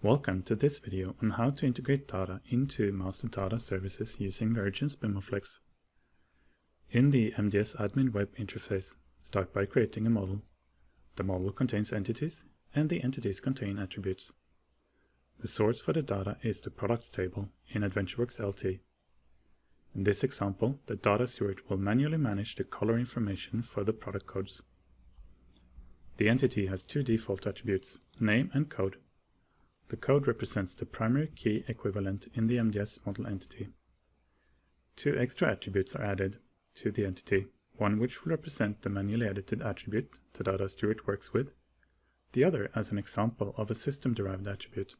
Welcome to this video on how to integrate data into Master Data Services using Virgin's BimlFlex. In the MDS admin web interface, start by creating a model. The model contains entities, and the entities contain attributes. The source for the data is the products table in AdventureWorks LT. In this example, the data steward will manually manage the color information for the product codes. The entity has two default attributes, name and code. The code represents the primary key equivalent in the MDS model entity. Two extra attributes are added to the entity, one which will represent the manually edited attribute the data steward works with, the other as an example of a system-derived attribute.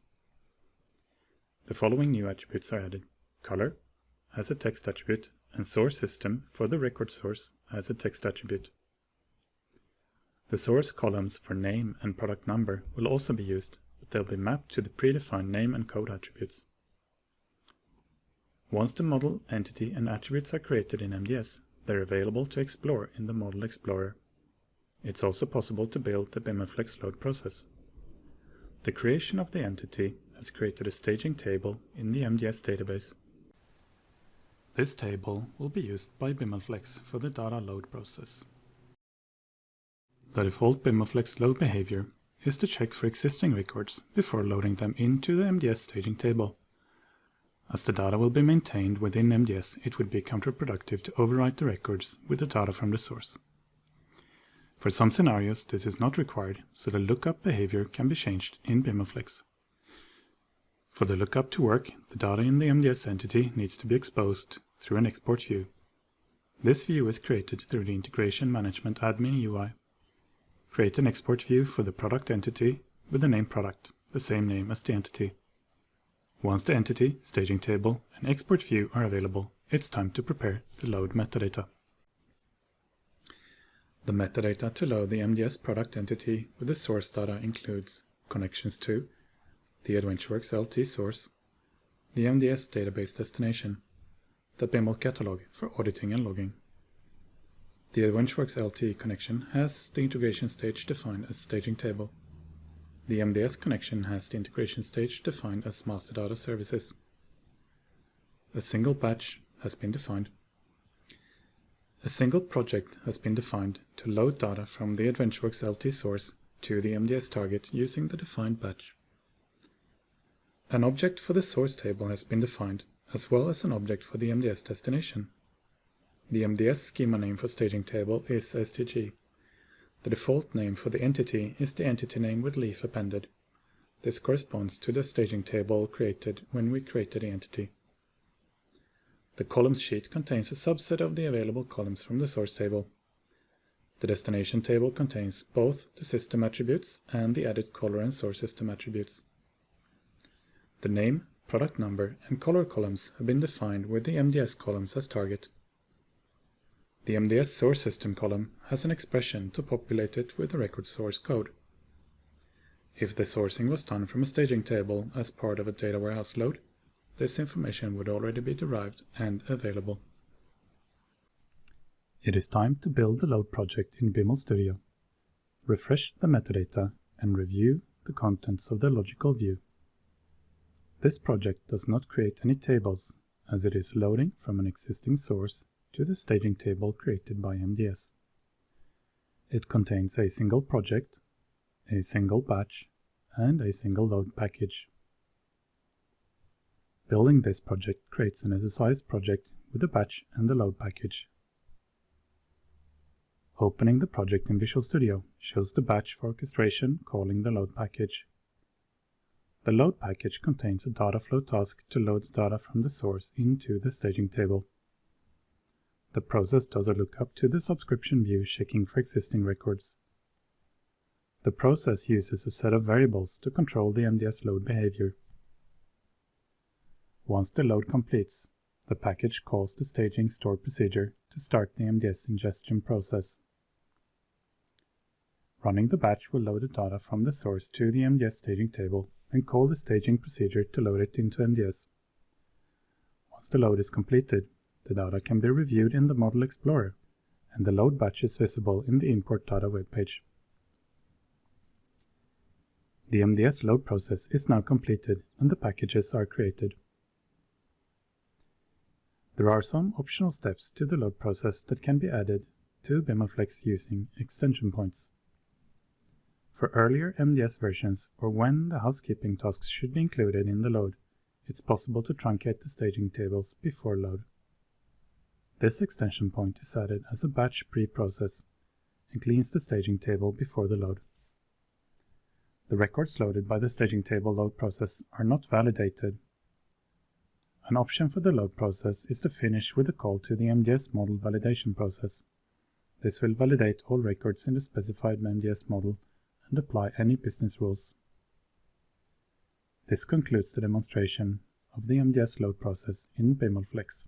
The following new attributes are added: color as a text attribute and source system for the record source as a text attribute. The source columns for name and product number will also be used, but they'll be mapped to the predefined name and code attributes. Once the model, entity, and attributes are created in MDS, they're available to explore in the Model Explorer. It's also possible to build the BimlFlex load process. The creation of the entity has created a staging table in the MDS database. This table will be used by BimlFlex for the data load process. The default BimlFlex load behavior is to check for existing records before loading them into the MDS staging table. As the data will be maintained within MDS, it would be counterproductive to overwrite the records with the data from the source. For some scenarios, this is not required, so the lookup behavior can be changed in BimlFlex. For the lookup to work, the data in the MDS entity needs to be exposed through an export view. This view is created through the Integration Management Admin UI. Create an export view for the product entity with the name product, the same name as the entity. Once the entity, staging table, and export view are available, it's time to prepare to load metadata. The metadata to load the MDS product entity with the source data includes connections to the AdventureWorks LT source, the MDS database destination, the Biml catalog for auditing and logging. The AdventureWorks LT connection has the integration stage defined as staging table. The MDS connection has the integration stage defined as Master Data Services. A single batch has been defined. A single project has been defined to load data from the AdventureWorks LT source to the MDS target using the defined batch. An object for the source table has been defined, as well as an object for the MDS destination. The MDS schema name for staging table is STG. The default name for the entity is the entity name with leaf appended. This corresponds to the staging table created when we created the entity. The columns sheet contains a subset of the available columns from the source table. The destination table contains both the system attributes and the added color and source system attributes. The name, product number, and color columns have been defined with the MDS columns as target. The MDS source system column has an expression to populate it with the record source code. If the sourcing was done from a staging table as part of a data warehouse load, this information would already be derived and available. It is time to build the load project in Biml Studio. Refresh the metadata and review the contents of the logical view. This project does not create any tables, as it is loading from an existing source to the staging table created by MDS. It contains a single project, a single batch, and a single load package. Building this project creates an SSIS project with the batch and the load package. Opening the project in Visual Studio shows the batch for orchestration calling the load package. The load package contains a data flow task to load data from the source into the staging table. The process does a lookup to the subscription view checking for existing records. The process uses a set of variables to control the MDS load behavior. Once the load completes, the package calls the staging store procedure to start the MDS ingestion process. Running the batch will load the data from the source to the MDS staging table and call the staging procedure to load it into MDS. Once the load is completed, the data can be reviewed in the Model Explorer, and the load batch is visible in the Import Data web page. The MDS load process is now completed and the packages are created. There are some optional steps to the load process that can be added to BimlFlex using extension points. For earlier MDS versions, or when the housekeeping tasks should be included in the load, it's possible to truncate the staging tables before load. This extension point is added as a batch pre-process and cleans the staging table before the load. The records loaded by the staging table load process are not validated. An option for the load process is to finish with a call to the MDS model validation process. This will validate all records in the specified MDS model and apply any business rules. This concludes the demonstration of the MDS load process in BimlFlex.